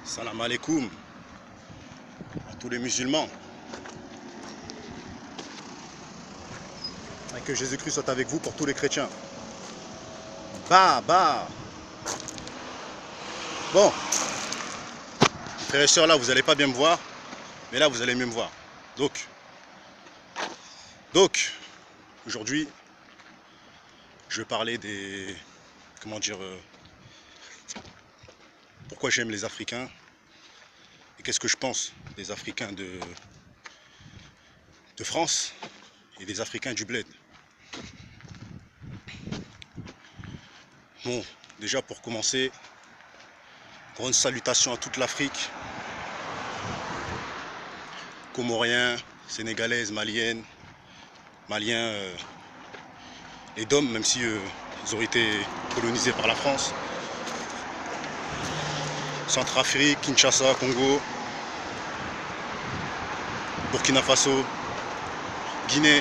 Salam alaikum à tous les musulmans. Et que Jésus-Christ soit avec vous pour tous les chrétiens. Bah. Bon, frères et sœurs, là, vous n'allez pas bien me voir, mais là, vous allez mieux me voir. Donc aujourd'hui, je vais parler des... Comment dire pourquoi j'aime les Africains et qu'est-ce que je pense des Africains de France et des Africains du bled. Bon, déjà pour commencer, grande salutation à toute l'Afrique, Comoriens, Sénégalaises, Maliennes, Maliens, les Dom, même si ils ont été colonisés par la France, Centrafrique, Kinshasa, Congo, Burkina Faso, Guinée.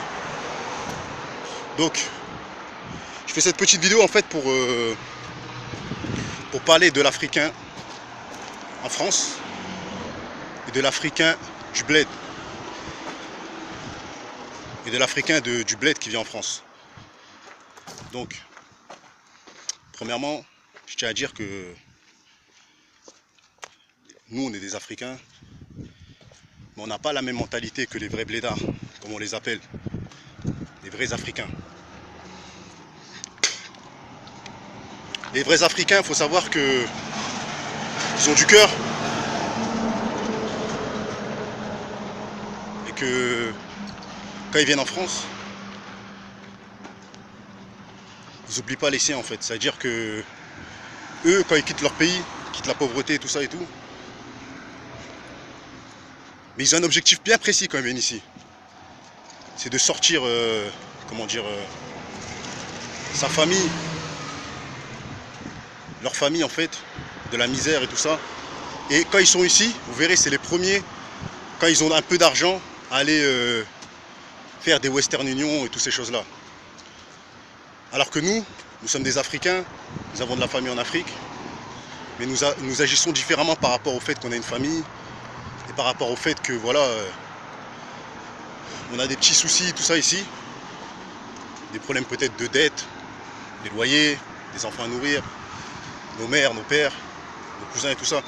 Donc, je fais cette petite vidéo en fait pour parler de l'Africain en France et de l'Africain du bled et de l'Africain du bled qui vit en France. Donc, premièrement, je tiens à dire que nous, on est des Africains, mais on n'a pas la même mentalité que les vrais blédards, comme on les appelle, les vrais Africains. Les vrais Africains, il faut savoir que ils ont du cœur et que quand ils viennent en France, ils n'oublient pas les siens en fait. C'est-à-dire que eux, quand ils quittent leur pays, quittent la pauvreté, tout ça et tout, mais ils ont un objectif bien précis quand ils viennent ici. C'est de sortir, comment dire, sa famille, leur famille en fait, de la misère et tout ça. Et quand ils sont ici, vous verrez, c'est les premiers, quand ils ont un peu d'argent, à aller faire des Western Union et toutes ces choses-là. Alors que nous sommes des Africains, nous avons de la famille en Afrique, mais nous agissons différemment par rapport au fait qu'on a une famille et par rapport au fait que voilà, on a des petits soucis, tout ça ici, des problèmes peut-être de dette, des loyers, des enfants à nourrir, nos mères, nos pères, nos cousins et tout ça.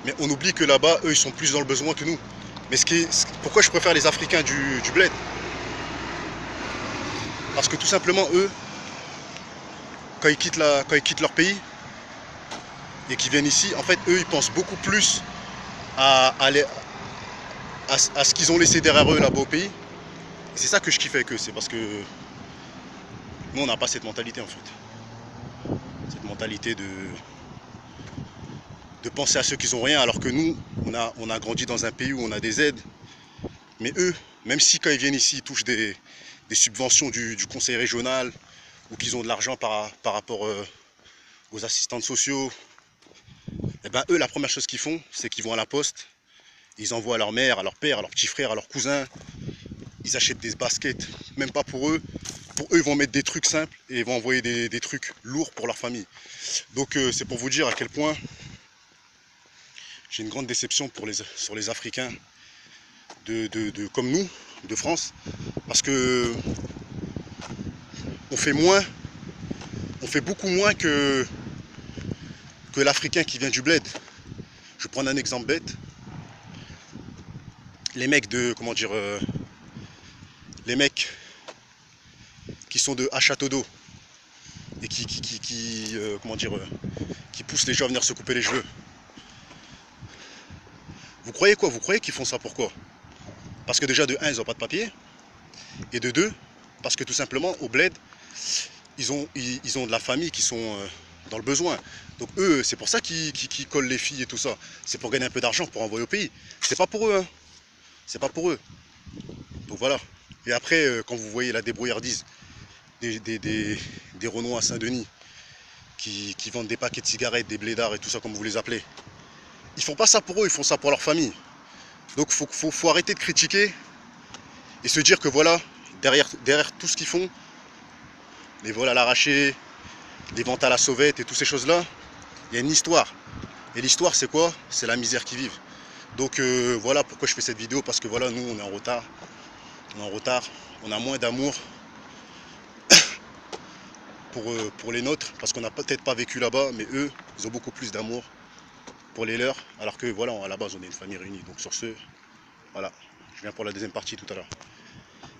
Mais on oublie que là-bas, eux, ils sont plus dans le besoin que nous. Mais pourquoi je préfère les Africains du bled? Parce que tout simplement, eux, quand ils quittent leur pays et qu'ils viennent ici, en fait, eux, ils pensent beaucoup plus à ce qu'ils ont laissé derrière eux là-bas au pays. C'est ça que je kiffe avec eux, c'est parce que nous, on n'a pas cette mentalité en fait. Cette mentalité de penser à ceux qui n'ont rien, alors que nous, on a grandi dans un pays où on a des aides. Mais eux, même si quand ils viennent ici, ils touchent des subventions du conseil régional, ou qu'ils ont de l'argent par rapport aux assistantes sociaux, et ben eux, la première chose qu'ils font, c'est qu'ils vont à la poste, ils envoient à leur mère, à leur père, à leur petit frère, à leurs cousins, ils achètent des baskets, même pas pour eux. Pour eux, ils vont mettre des trucs simples et ils vont envoyer des trucs lourds pour leur famille. Donc c'est pour vous dire à quel point j'ai une grande déception sur les Africains comme nous, de France, parce que on fait beaucoup moins que l'Africain qui vient du bled. Je vais prendre un exemple bête. Les mecs comment dire, les mecs qui sont à Château d'Eau et comment dire, qui poussent les gens à venir se couper les cheveux. Vous croyez quoi? Vous croyez qu'ils font ça pourquoi? Parce que déjà de 1, ils n'ont pas de papier, et de 2, parce que tout simplement au bled, ils ont de la famille qui sont dans le besoin. Donc eux, c'est pour ça qu'ils collent les filles et tout ça. C'est pour gagner un peu d'argent pour envoyer au pays. C'est pas pour eux, hein. C'est pas pour eux. Donc voilà. Et après, quand vous voyez la débrouillardise des Renois à Saint-Denis qui vendent des paquets de cigarettes, des blédards et tout ça comme vous les appelez, ils font pas ça pour eux, ils font ça pour leur famille. Donc faut arrêter de critiquer et se dire que voilà, derrière tout ce qu'ils font, les vols à l'arraché, les ventes à la sauvette et toutes ces choses-là, il y a une histoire. Et l'histoire, c'est quoi? C'est la misère qu'ils vivent. Donc voilà pourquoi je fais cette vidéo, parce que voilà, nous, on est en retard. On est en retard, on a moins d'amour pour les nôtres, parce qu'on n'a peut-être pas vécu là-bas, mais eux, ils ont beaucoup plus d'amour pour les leurs, alors que voilà, à la base, on est une famille réunie. Donc sur ce, voilà, je viens pour la deuxième partie tout à l'heure.